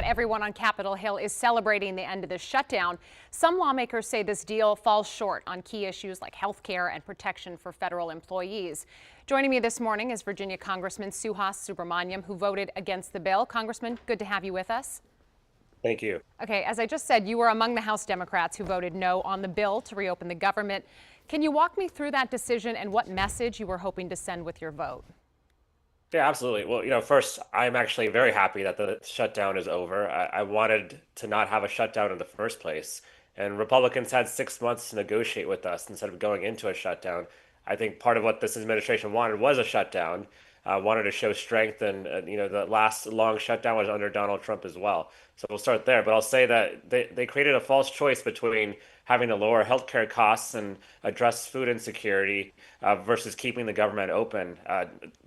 not everyone on Capitol Hill is celebrating the end of the shutdown. Some lawmakers say this deal falls short on key issues like health care and protection for federal employees. Joining me this morning is Virginia Congressman Suhas Subramanyam, who voted against the bill. Congressman, good to have you with us. Thank you. Okay, as I just said, you were among the House Democrats who voted no on the bill to reopen the government. Can you walk me through that decision and what message you were hoping to send with your vote? Yeah, absolutely. Well, first, I'm actually very happy that the shutdown is over. I wanted to not have a shutdown in the first place. And Republicans had 6 months to negotiate with us instead of going into a shutdown. I think part of what this administration wanted was a shutdown, wanted to show strength. And, the last long shutdown was under Donald Trump as well. So we'll start there. But I'll say that they created a false choice between having to lower healthcare costs and address food insecurity versus keeping the government open.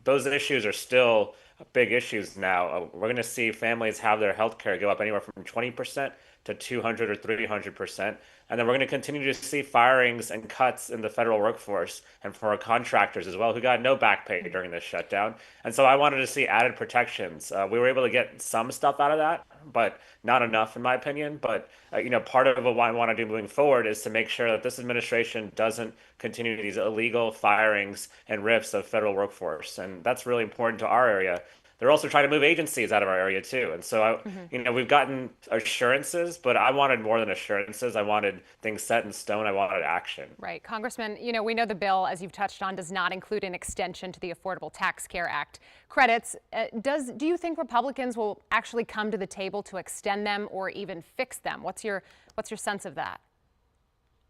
Those issues are still big issues now. We're going to see families have their healthcare go up anywhere from 20% to 200 or 300%. And then we're going to continue to see firings and cuts in the federal workforce and for our contractors as well, who got no back pay during this shutdown. And so I wanted to see added protections. We were able to get some stuff out of that, but not enough, in my opinion. But, part of what I want to do moving forward is to make sure that this administration doesn't continue these illegal firings and rifts of federal workforce. And that's really important to our area. They're also trying to move agencies out of our area too. And so, we've gotten assurances, but I wanted more than assurances. I wanted things set in stone. I wanted action. Right. Congressman, we know the bill, as you've touched on, does not include an extension to the Affordable Tax Care Act credits. Do you think Republicans will actually come to the table to extend them or even fix them? What's your sense of that?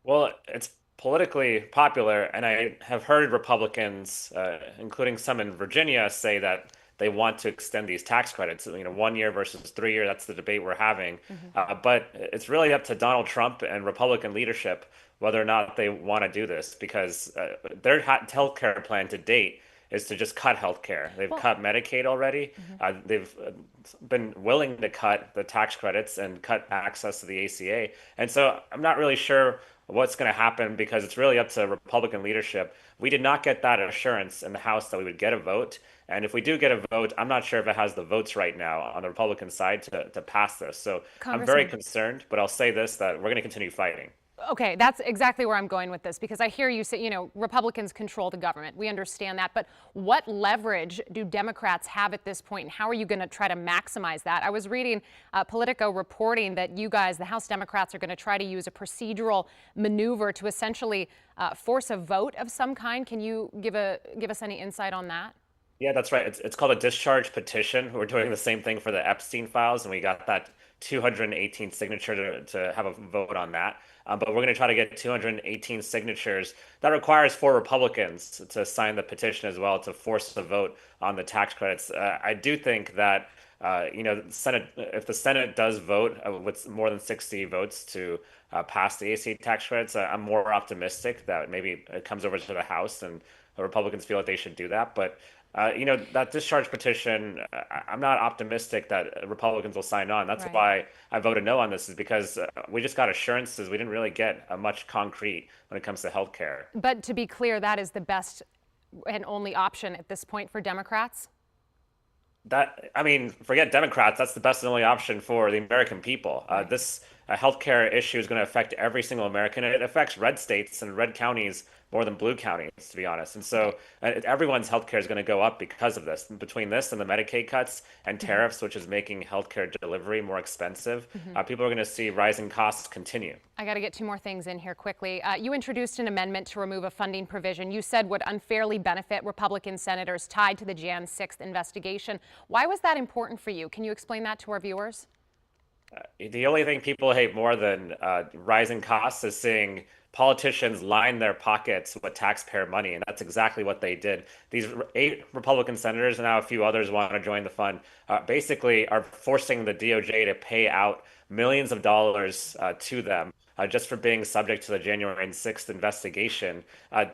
Well, it's politically popular, and I have heard Republicans, including some in Virginia, say that they want to extend these tax credits, 1 year versus 3 year. That's the debate we're having. But it's really up to Donald Trump and Republican leadership whether or not they want to do this, because their health care plan to date is to just cut health care. They've cut Medicaid already. They've been willing to cut the tax credits and cut access to the ACA. And so I'm not really sure what's going to happen, because it's really up to Republican leadership. We did not get that assurance in the House that we would get a vote. And if we do get a vote, I'm not sure if it has the votes right now on the Republican side to pass this. So I'm very concerned, but I'll say this, that we're going to continue fighting. Okay, that's exactly where I'm going with this, because I hear you say, Republicans control the government. We understand that. But what leverage do Democrats have at this point, and how are you going to try to maximize that? I was reading Politico reporting that you guys, the House Democrats, are going to try to use a procedural maneuver to essentially force a vote of some kind. Can you give us any insight on that? Yeah, that's right. It's called a discharge petition. We're doing the same thing for the Epstein files, and we got that 218 signature to have a vote on that. But we're going to try to get 218 signatures. That requires 4 Republicans to sign the petition as well to force the vote on the tax credits. I do think that Senate, if the Senate does vote with more than 60 votes to pass the ACA tax credits, I'm more optimistic that maybe it comes over to the House and the Republicans feel like they should do that. But that discharge petition, I'm not optimistic that Republicans will sign on. That's why I voted no on this, is because we just got assurances. We didn't really get much concrete when it comes to health care. But to be clear, that is the best and only option at this point for Democrats? Forget Democrats. That's the best and only option for the American people. This healthcare issue is going to affect every single American. It affects red states and red counties more than blue counties, to be honest. And so everyone's healthcare is going to go up because of this. Between this and the Medicaid cuts and tariffs, which is making healthcare delivery more expensive, people are going to see rising costs continue. I got to get 2 more things in here quickly. You introduced an amendment to remove a funding provision you said would unfairly benefit Republican senators tied to the Jan 6th investigation. Why was that important for you? Can you explain that to our viewers? The only thing people hate more than rising costs is seeing politicians line their pockets with taxpayer money, and that's exactly what they did. These 8 Republican senators, and now a few others want to join the fund, basically are forcing the DOJ to pay out millions of dollars to them just for being subject to the January 6th investigation.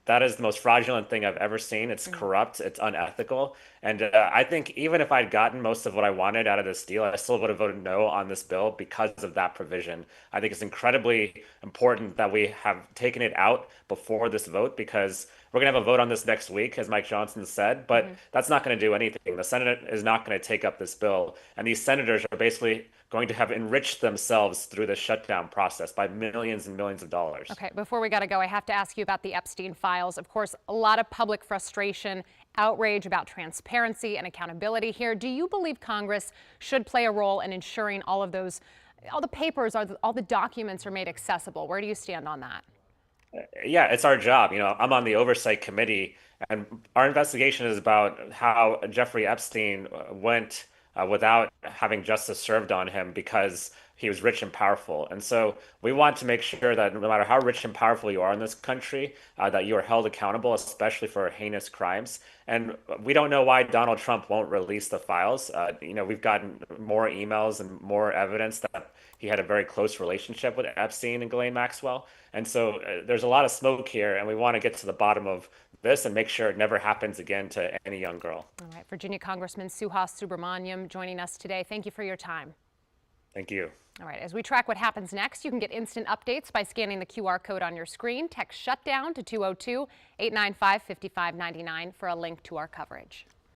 That is the most fraudulent thing I've ever seen. It's corrupt, it's unethical. And I think even if I'd gotten most of what I wanted out of this deal, I still would have voted no on this bill because of that provision. I think it's incredibly important that we have taken it out before this vote, because we're going to have a vote on this next week, as Mike Johnson said, but that's not going to do anything. The Senate is not going to take up this bill. And these senators are basically going to have enriched themselves through the shutdown process by millions and millions of dollars. Okay, before we got to go, I have to ask you about the Epstein files. Of course, a lot of public frustration, outrage about transparency and accountability here. Do you believe Congress should play a role in ensuring all of those, all the papers, all the documents are made accessible? Where do you stand on that? Yeah, it's our job. I'm on the oversight committee, and our investigation is about how Jeffrey Epstein went without having justice served on him because he was rich and powerful. And so we want to make sure that no matter how rich and powerful you are in this country, that you are held accountable, especially for heinous crimes. And we don't know why Donald Trump won't release the files. We've gotten more emails and more evidence that he had a very close relationship with Epstein and Ghislaine Maxwell. And so there's a lot of smoke here, and we want to get to the bottom of this and make sure it never happens again to any young girl. All right, Virginia Congressman Suhas Subramanyam joining us today. Thank you for your time. Thank you. All right, as we track what happens next, you can get instant updates by scanning the QR code on your screen. Text shutdown to 202-895-5599 for a link to our coverage.